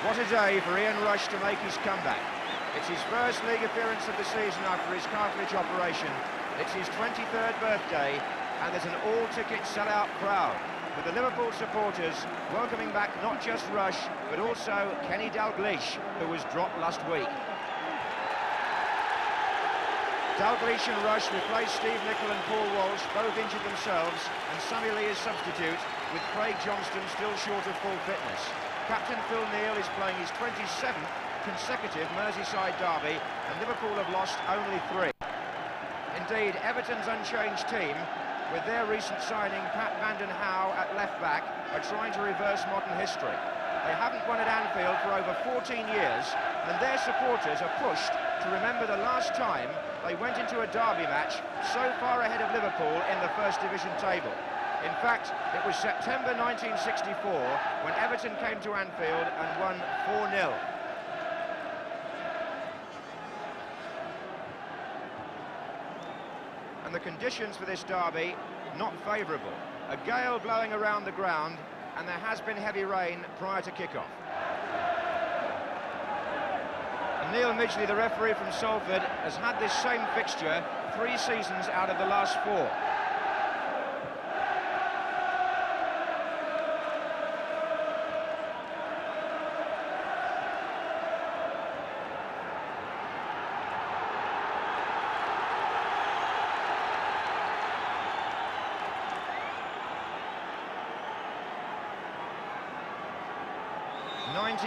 What a day for Ian Rush to make his comeback. It's his first league appearance of the season after his cartilage operation. It's his 23rd birthday, and there's an all-ticket sell-out crowd, with the Liverpool supporters welcoming back not just Rush, but also Kenny Dalglish, who was dropped last week. Dalglish and Rush replaced Steve Nicol and Paul Walsh, both injured themselves, and Sonny Lee is substitute, with Craig Johnston still short of full fitness. Captain Phil Neal is playing his 27th consecutive Merseyside derby, and Liverpool have lost only 3. Indeed, Everton's unchanged team, with their recent signing Pat Vanden Hauwe at left-back, are trying to reverse modern history. They haven't won at Anfield for over 14 years, and their supporters are pushed to remember the last time they went into a derby match so far ahead of Liverpool in the First Division table. In fact, it was September 1964 when Everton came to Anfield and won 4-0. And the conditions for this derby, not favourable. A gale blowing around the ground, and there has been heavy rain prior to kick-off. And Neil Midgley, the referee from Salford, has had this same fixture 3 seasons out of the last 4.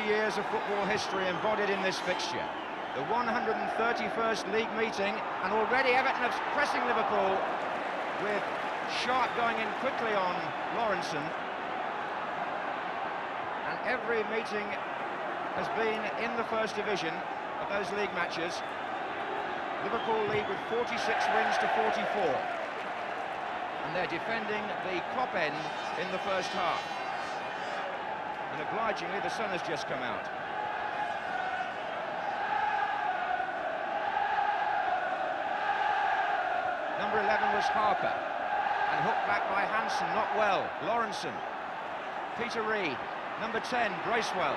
Years of football history embodied in this fixture. The 131st league meeting, and already Everton are pressing Liverpool, with Sharp going in quickly on Lawrenson. And every meeting has been in the First Division of those league matches. Liverpool lead with 46 wins to 44. And they're defending the Kop end in the first half. And obligingly, the sun has just come out. Number 11 was Harper, and hooked back by Hansen, not well. Lawrenson, Peter Reid, number 10, Bracewell.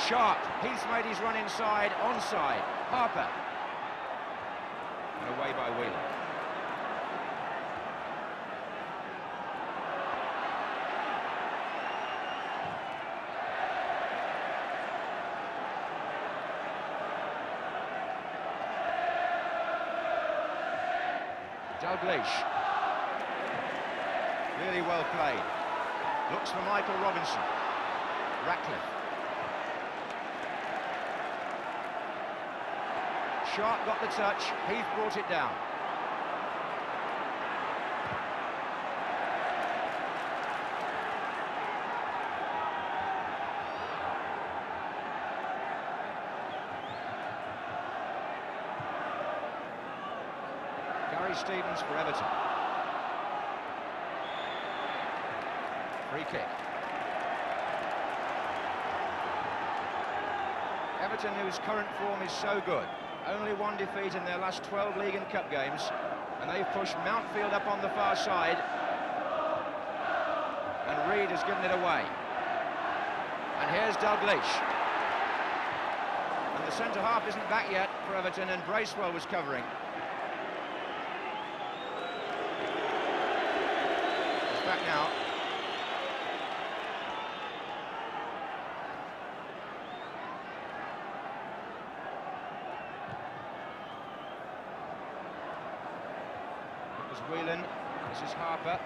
Sharp, Heath made his run inside, onside. Harper. And away by Whelan. Dalglish. Really well played. Looks for Michael Robinson. Ratcliffe. Sharp got the touch. Heath brought it down. Stevens for Everton. Free kick. Everton, whose current form is so good, only 1 defeat in their last 12 league and cup games, and they've pushed Mountfield up on the far side, and Reid has given it away. And here's Dalglish. And the centre-half isn't back yet for Everton, and Bracewell was covering. Back now. It was Whelan. This is Harper.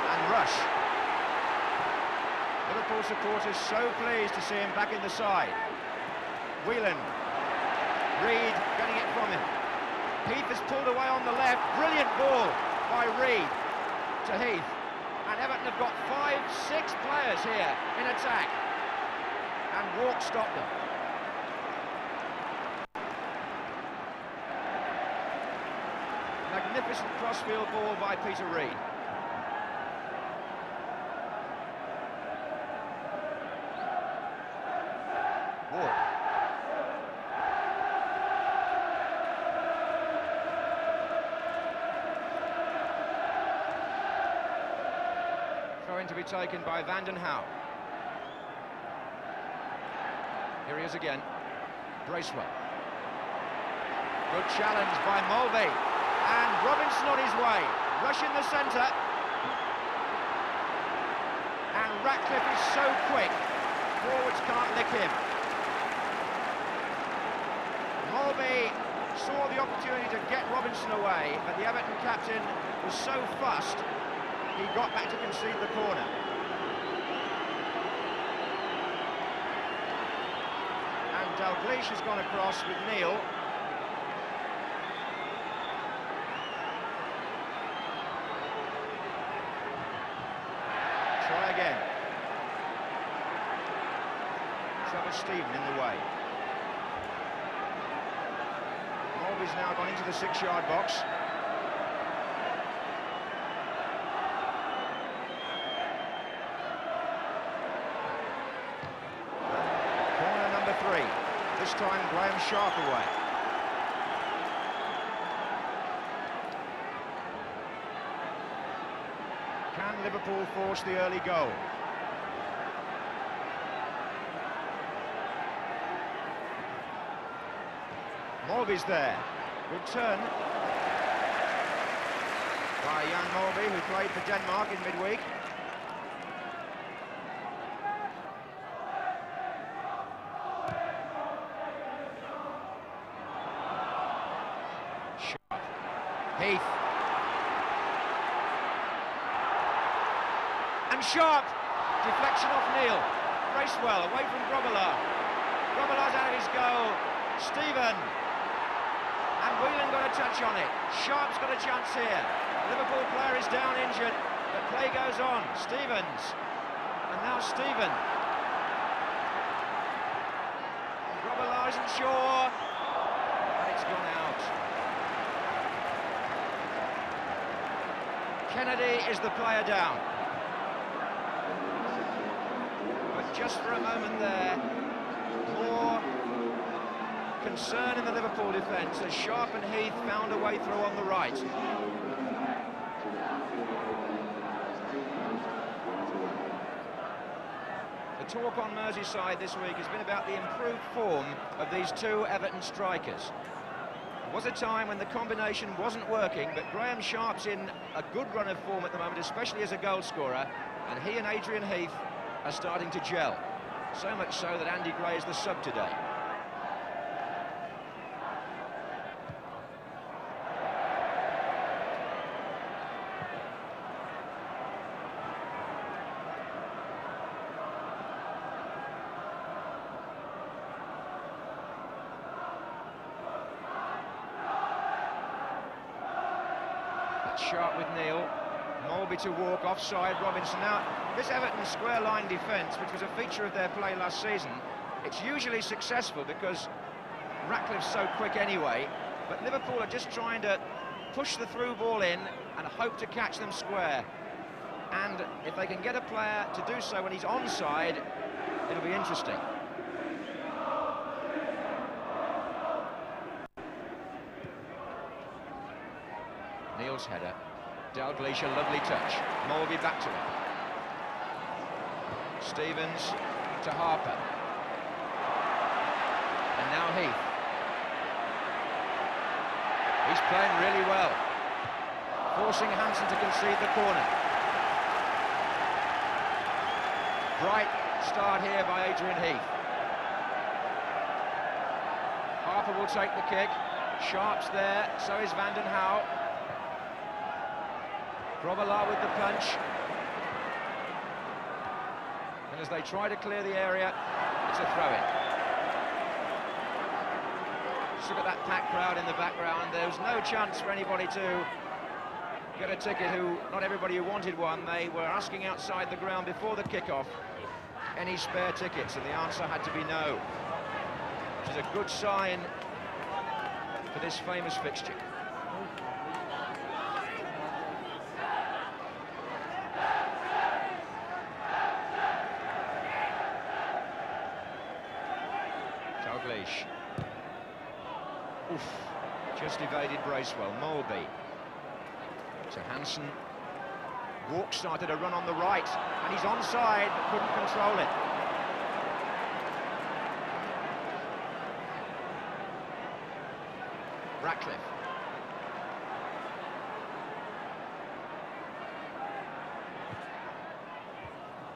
And Rush. Liverpool supporters so pleased to see him back in the side. Whelan. Reid getting it from him. Heath has pulled away on the left. Brilliant ball by Reid to Heath. And Everton have got 5-6 players here in attack. And Walk stopped them. Magnificent crossfield ball by Peter Reid. Walk. to be taken by Vanden Hauwe. Here he is again. Bracewell. Good challenge by Molby. And Robinson on his way. Rush in the centre. And Ratcliffe is so quick. Forwards can't lick him. Molby saw the opportunity to get Robinson away, but the Everton captain was so fussed, he got back to concede the corner. And Dalglish has gone across with Neil. Try again. Trevor Steven in the way. Molby's now gone into the 6-yard box. Corner number 3. This time Graham Sharp away. Can Liverpool force the early goal? Molby's there. Good turn by young Molby, who played for Denmark in midweek. Sharp. Heath. And Sharp. Deflection off Neil. Bracewell away from Grobbelaar. Grobbelaar's out of his goal. Steven. And Whelan got a touch on it. Sharp's got a chance here. Liverpool player is down injured, but play goes on. Stevens. And now Steven. Grobbelaar isn't sure. And it's gone out. Kennedy is the player down. But just for a moment there, more concern in the Liverpool defence as Sharp and Heath found a way through on the right. The talk on Merseyside this week has been about the improved form of these two Everton strikers. There was a time when the combination wasn't working, but Graham Sharp's in a good run of form at the moment, especially as a goal scorer, and he and Adrian Heath are starting to gel. So much so that Andy Gray is the sub today. Sharp with Neil. Molby to walk, offside Robinson. Now, this Everton square line defence, which was a feature of their play last season, it's usually successful because Ratcliffe's so quick anyway, but Liverpool are just trying to push the through ball in and hope to catch them square. And if they can get a player to do so when he's onside, it'll be interesting. Neil's header. Dalglish, a lovely touch. Molby back to him. Stevens to Harper. And now Heath. He's playing really well. Forcing Hansen to concede the corner. Bright start here by Adrian Heath. Harper will take the kick. Sharp's there, so is Vanden Hauwe. Grobbelaar with the punch. And as they try to clear the area, it's a throw-in. Just look at that packed crowd in the background. There was no chance for anybody to get a ticket not everybody who wanted one. They were asking outside the ground before the kick-off, any spare tickets, and the answer had to be no. Which is a good sign for this famous fixture. Dalglish. Oof, just evaded Bracewell. Molby to Hansen. Walk started a run on the right, and he's onside, but couldn't control it. Ratcliffe.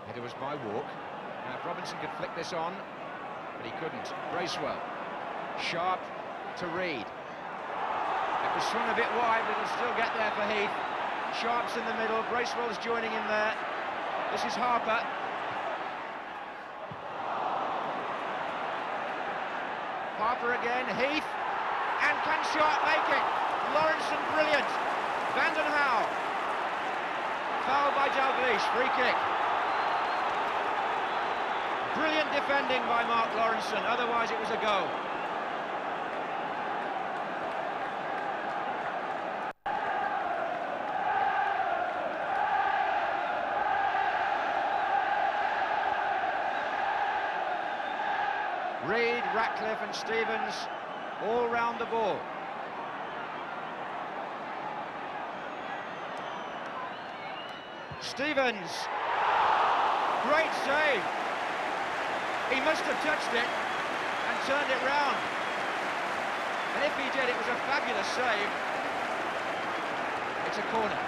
Header was by Walk. Now if Robinson could flick this on, but he couldn't. Bracewell. Sharp to Reed. It was swung a bit wide, but it'll still get there for Heath. Sharp's in the middle, Bracewell's joining in there. This is Harper. Harper again, Heath. And can Sharp make it? Lawrenson brilliant. Vanden Hauwe. Foul by Dalglish, free kick. Brilliant defending by Mark Lawrenson, otherwise it was a goal. Reed, Ratcliffe and Stevens all round the ball. Stevens, great save. He must have touched it and turned it round. And if he did, it was a fabulous save. It's a corner.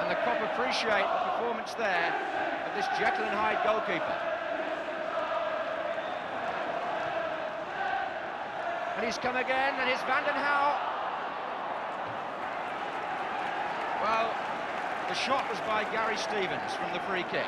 And the Kop appreciate the performance there of this Jekyll and Hyde goalkeeper. And he's come again, and it's Vanden Hauwe. Well, the shot was by Gary Stevens from the free kick.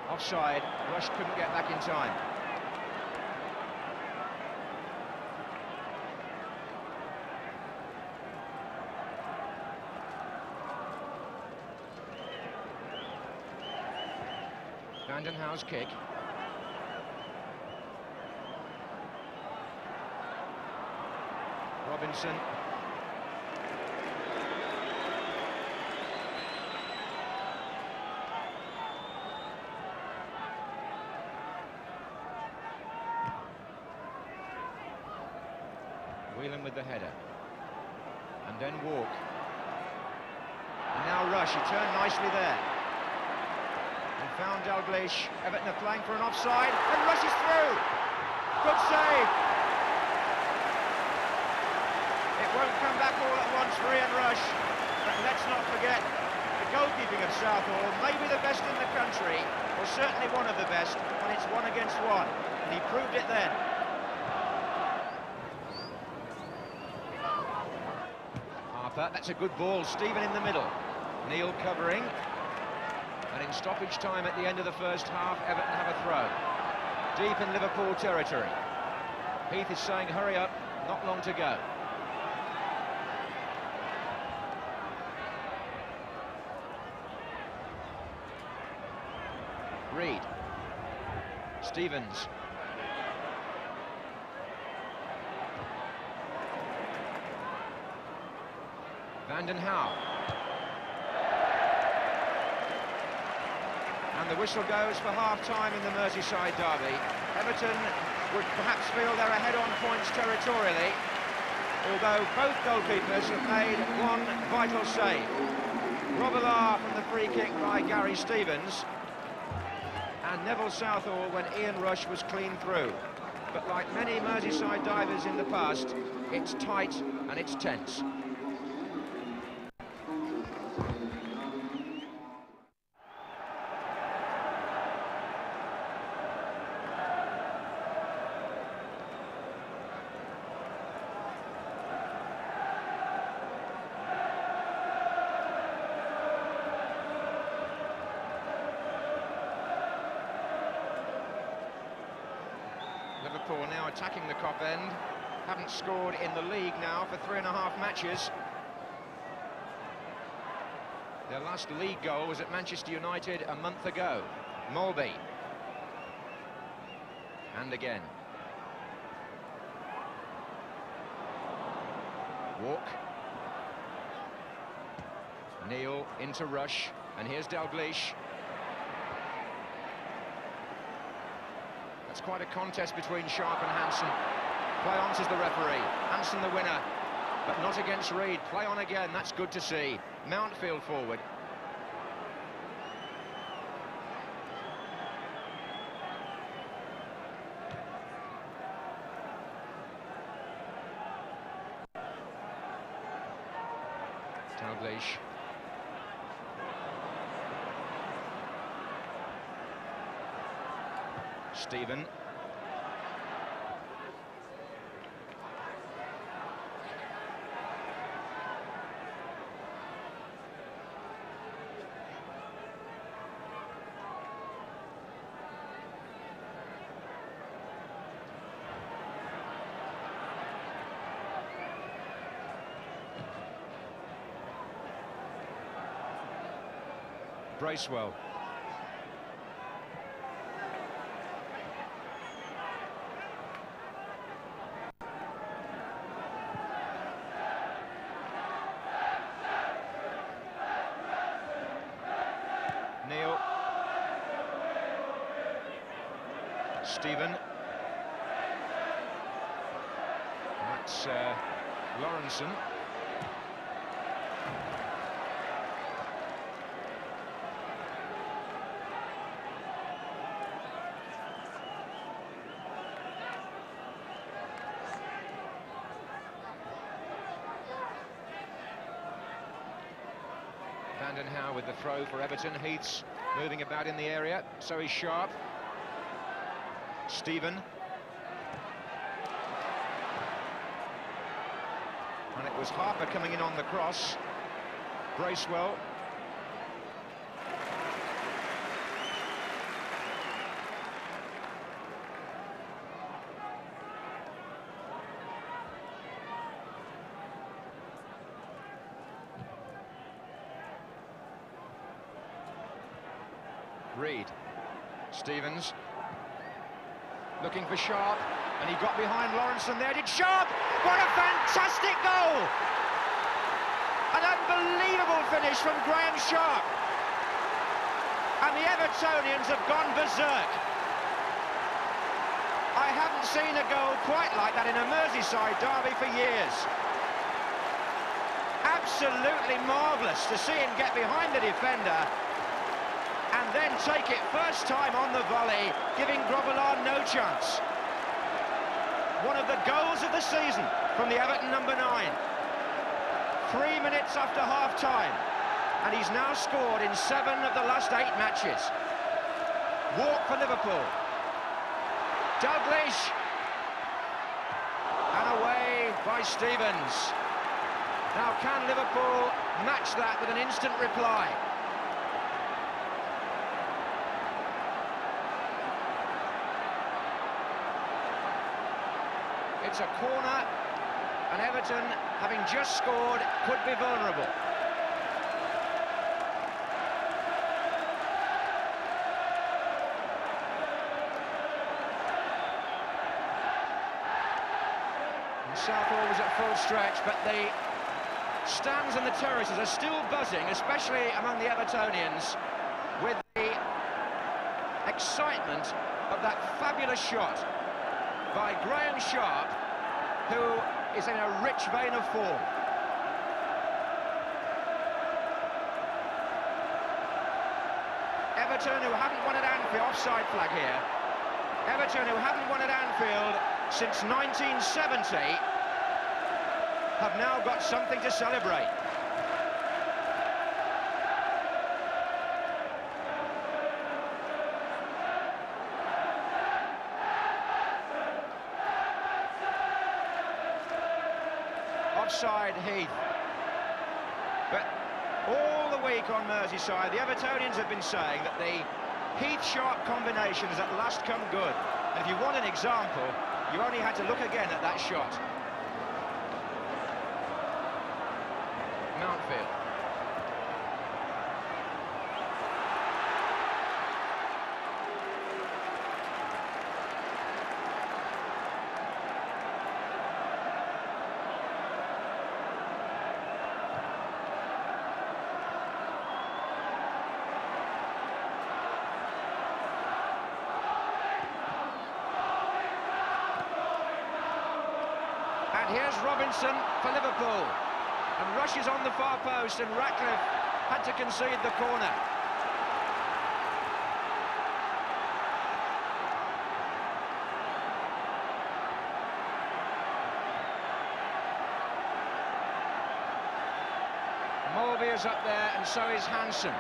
Offside, Rush couldn't get back in time. Vanden Hauwe's kick. Robinson. Whelan with the header, and then Walk, and now Rush. He turned nicely there and found Dalglish. Everton are playing for an offside, and Rush is through. Good save. It won't come back all at once for Ian Rush, but let's not forget the goalkeeping of Southall, maybe the best in the country, or certainly one of the best when it's 1 against 1, and he proved it then. That's a good ball. Stephen in the middle. Neil covering. And in stoppage time at the end of the first half, Everton have a throw. Deep in Liverpool territory. Heath is saying, hurry up, not long to go. Reed. Stevens. Vanden Hauwe. And the whistle goes for half-time in the Merseyside derby. Everton would perhaps feel they're ahead on points territorially, although both goalkeepers have made one vital save. Robillard from the free kick by Gary Stevens, and Neville Southall when Ian Rush was clean through. But like many Merseyside divers in the past, it's tight and it's tense. Liverpool now attacking the Kop end. Haven't scored in the league now for 3.5 matches. Their last league goal was at Manchester United a month ago. Molby. And again. Walk. Neil into Rush, and here's Dalglish. That's quite a contest between Sharp and Hansen. Play on, says the referee. Hansen the winner, but not against Reed. Play on again, that's good to see. Mountfield forward. Dalglish. Stephen. Bracewell. Neil. Stephen. That's Lawrenson. Vanden Hauwe with the throw for Everton. Heath's moving about in the area, so he's Sharp. Stephen. And it was Harper coming in on the cross. Bracewell. Reed. Stevens. Looking for Sharp, and he got behind Lawrenson there. Did Sharp? What a fantastic goal! An unbelievable finish from Graham Sharp. And the Evertonians have gone berserk. I haven't seen a goal quite like that in a Merseyside derby for years. Absolutely marvellous to see him get behind the defender and then take it first time on the volley, giving Grobbelaar no chance. One of the goals of the season from the Everton number 9. 3 minutes after half-time, and he's now scored in 7 of the last 8 matches. Walk for Liverpool. Dalglish. And away by Stevens. Now, can Liverpool match that with an instant reply? It's a corner, and Everton, having just scored, could be vulnerable. And Southall was at full stretch, but the stands and the terraces are still buzzing, especially among the Evertonians, with the excitement of that fabulous shot by Graham Sharp, who is in a rich vein of form. Everton, who haven't won at Anfield, offside flag here. Everton, who haven't won at Anfield since 1970, have now got something to celebrate. Offside Heath. But all the week on Merseyside, the Evertonians have been saying that the Heath-Sharp combination has at last come good. And if you want an example, You only had to look again at that shot. Mountfield. And here's Robinson for Liverpool. And rushes on the far post, and Ratcliffe had to concede the corner. Mulvey is up there, and so is Hansen.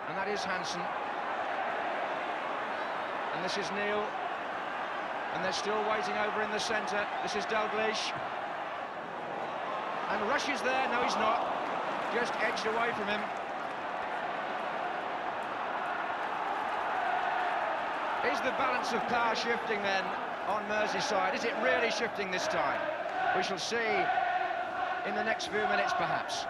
And that is Hansen. And this is Neil. And they're still waiting over in the centre. This is Dalglish. And Rush is there. No, he's not. Just edged away from him. Is the balance of power shifting then on Merseyside? Is it really shifting this time? We shall see in the next few minutes, perhaps.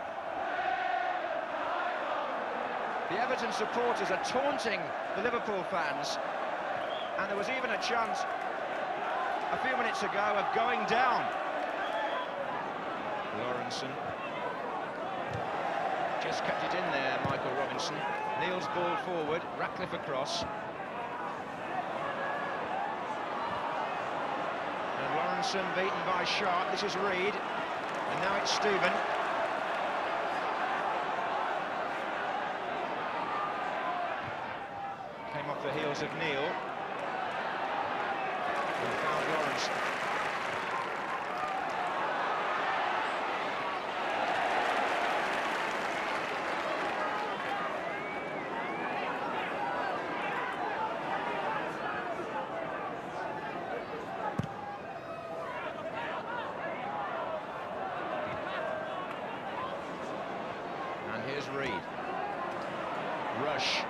The Everton supporters are taunting the Liverpool fans. And there was even a chance a few minutes ago of going down. Lawrenson just kept it in there, Michael Robinson. Neil's ball forward, Ratcliffe across. And Lawrenson beaten by Sharp. This is Reed, and now it's Stephen. Came off the heels of Neil. And found Lawrence. And here's Reed. Rush.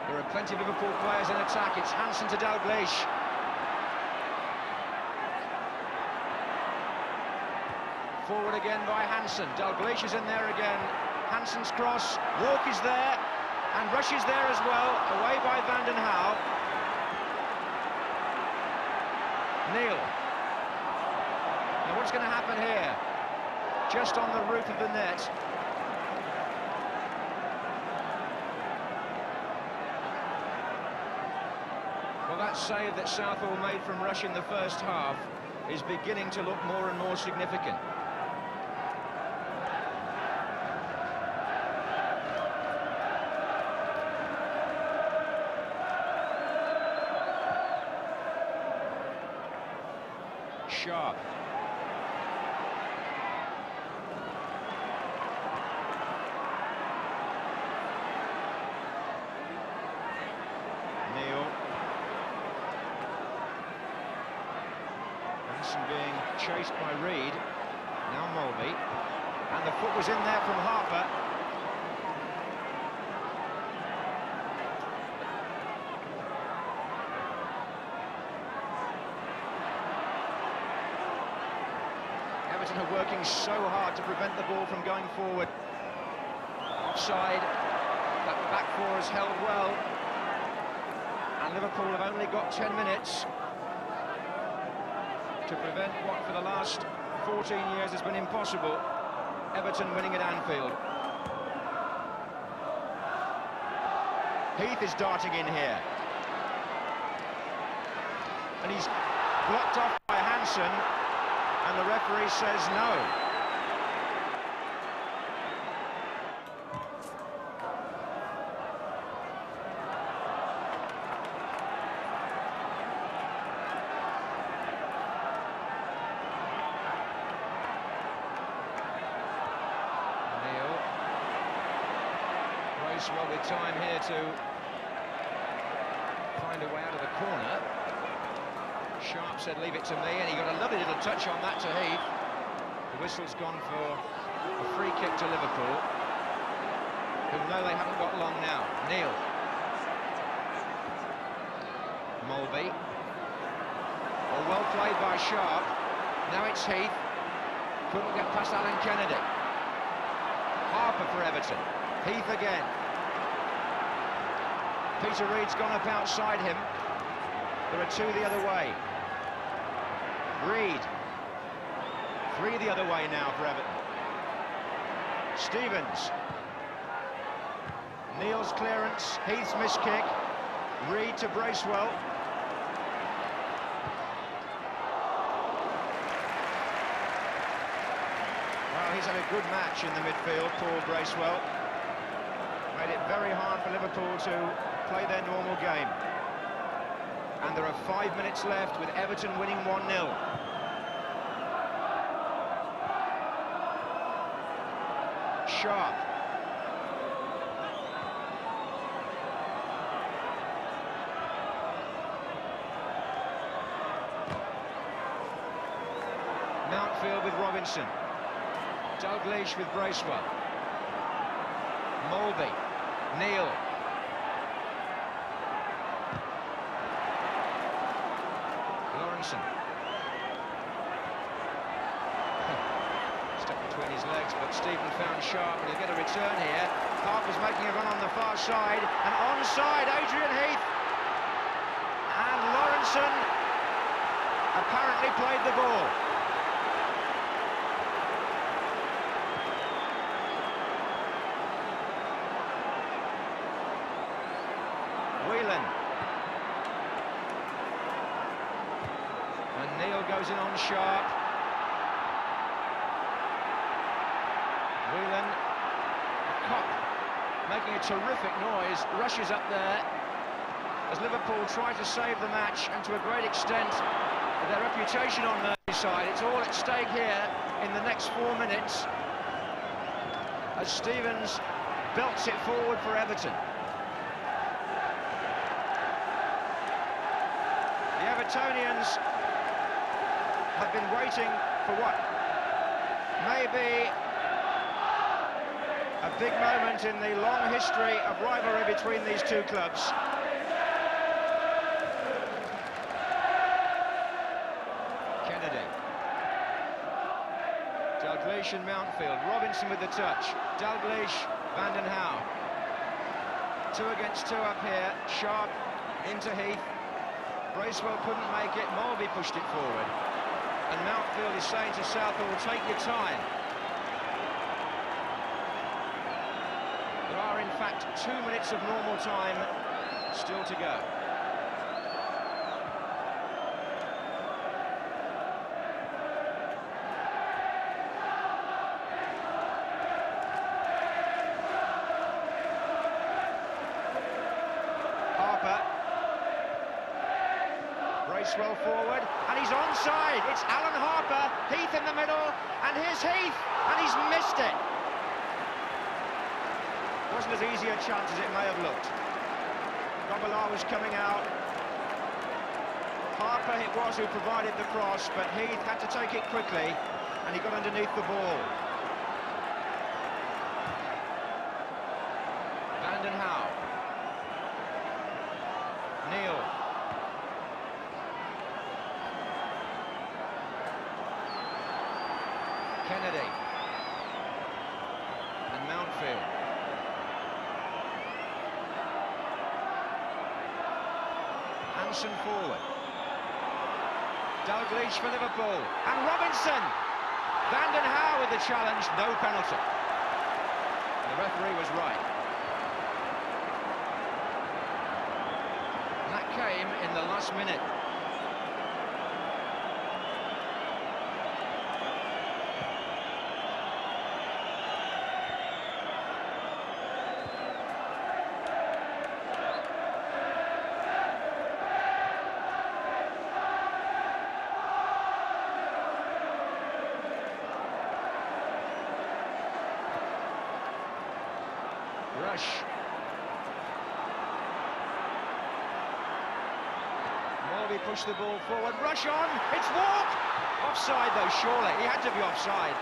There are plenty of Liverpool players in attack. It's Hansen to Dalglish. Forward again by Hansen. Dalglish is in there again. Hansen's cross. Walk is there. And Rush is there as well. Away by Van den Hauwe. Neil. Now what's going to happen here? Just on the roof of the net. Well, that save that Southall made from Rush in the first half is beginning to look more and more significant. Sharp. Neil. Hansen being chased by Reed. Now Mulvey. And the foot was in there from Harper. Everton are working so hard to prevent the ball from going forward. Offside, that back four has held well. And Liverpool have only got 10 minutes to prevent what for the last 14 years has been impossible. Everton winning at Anfield. Heath is darting in here. And he's blocked off by Hansen. And the referee says no. Neil. Gross well with time here to find a way out of the corner. Sharp said, leave it to me, and he got a lovely little touch on that to Heath. The whistle's gone for a free kick to Liverpool, who know they haven't got long now. Neil. Mulvey. Well played by Sharp. Now it's Heath. Couldn't get past Alan Kennedy. Harper for Everton. Heath again. Peter Reid's gone up outside him. There are two the other way. Reid. Three the other way now for Everton. Stevens. Neal's clearance. Heath's missed kick. Reid to Bracewell. Well, he's had a good match in the midfield, Paul Bracewell. Made it very hard for Liverpool to play their normal game. And there are 5 minutes left with Everton winning 1-0. Sharp. Mountfield with Robinson. Dalglish with Bracewell. Mulvey. Neal. Lawrenson. Stuck between his legs, but Stephen found Sharp, and he'll get a return here. Harper's making a run on the far side, and onside, Adrian Heath. And Lawrenson apparently played the ball. Whelan. And Neal goes in on Sharp. Whelan, a cop, making a terrific noise, rushes up there as Liverpool try to save the match, and to a great extent their reputation on Merseyside. It's all at stake here in the next 4 minutes as Stevens belts it forward for Everton. The Evertonians have been waiting for what may be a big moment in the long history of rivalry between these two clubs. Kennedy. Dalglish and Mountfield. Robinson with the touch. Dalglish, Van den Hauwe. 2 against 2 up here. Sharp into Heath. Bracewell couldn't make it. Mulvey pushed it forward. And Mountfield is saying to Southall, take your time. There are, in fact, 2 minutes of normal time still to go. Harper. Bracewell forward, and he's onside. It's Alan Harper, Heath in the middle, and here's Heath, and he's missed it. Wasn't as easy a chance as it may have looked. Gobelin was coming out. Harper it was who provided the cross, but Heath had to take it quickly, and he got underneath the ball. Van den Hauwe. Neal. Kennedy. And Mountfield. Hansen forward. Dalglish for Liverpool. And Robinson! Van den Hauwe with the challenge, no penalty. The referee was right. And that came in the last minute. Rush. Mulvey pushed the ball forward. Rush on. It's Walk. Offside though, surely. He had to be offside.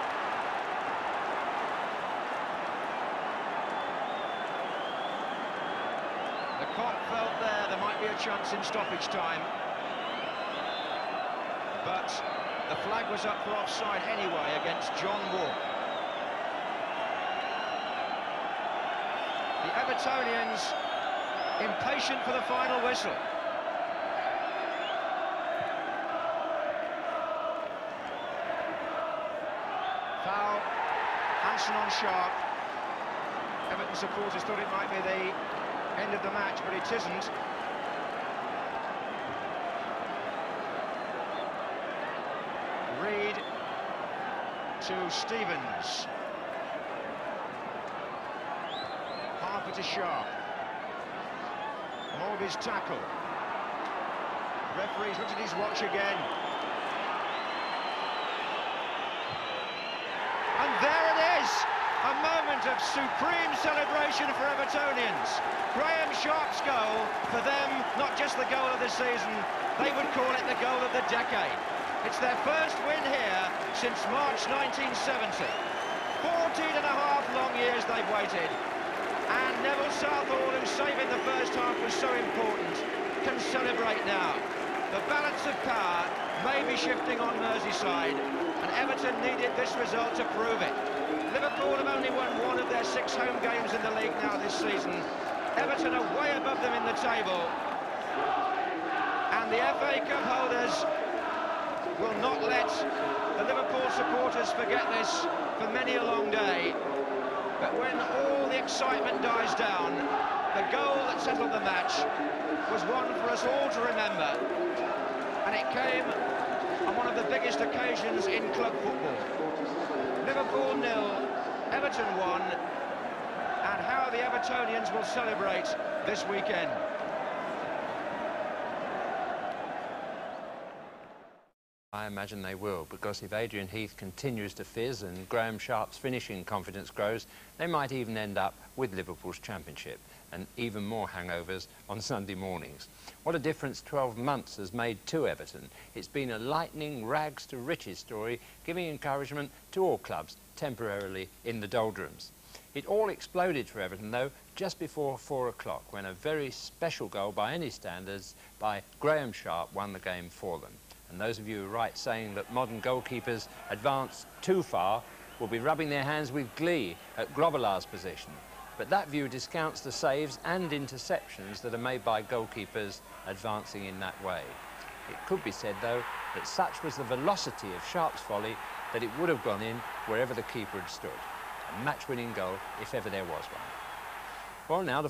The cop felt there there might be a chance in stoppage time. But the flag was up for offside anyway against John Wall. The Evertonians impatient for the final whistle. Foul. Hansen on Sharp. Everton supporters thought it might be the end of the match, but it isn't. Reid to Stevens. Harper to Sharp. Morby's tackle. Referee's looked at his watch again. And there it is! A moment of supreme celebration for Evertonians. Graham Sharp's goal, for them, not just the goal of the season, they would call it the goal of the decade. It's their first win here since March 1970. 14 and a half long years they've waited. And Neville Southall, whose save in the first half was so important, can celebrate now. The balance of power may be shifting on Merseyside, and Everton needed this result to prove it. Liverpool have only won one of their 6 home games in the league now this season. Everton are way above them in the table. And the FA Cup holders will not let the Liverpool supporters forget this for many a long day. But when all the excitement dies down, the goal that settled the match was one for us all to remember. And it came on one of the biggest occasions in club football. Liverpool 0, Everton 1, and how the Evertonians will celebrate this weekend. I imagine they will, because if Adrian Heath continues to fizz and Graham Sharp's finishing confidence grows, they might even end up with Liverpool's championship and even more hangovers on Sunday mornings. What a difference 12 months has made to Everton. It's been a lightning rags to riches story, giving encouragement to all clubs temporarily in the doldrums. It all exploded for Everton, though, just before 4 o'clock, when a very special goal by any standards by Graham Sharp won the game for them. And those of you who are right saying that modern goalkeepers advance too far will be rubbing their hands with glee at Grobbelaar's position. But that view discounts the saves and interceptions that are made by goalkeepers advancing in that way. It could be said, though, that such was the velocity of Sharp's volley that it would have gone in wherever the keeper had stood. A match-winning goal, if ever there was one. Well, now the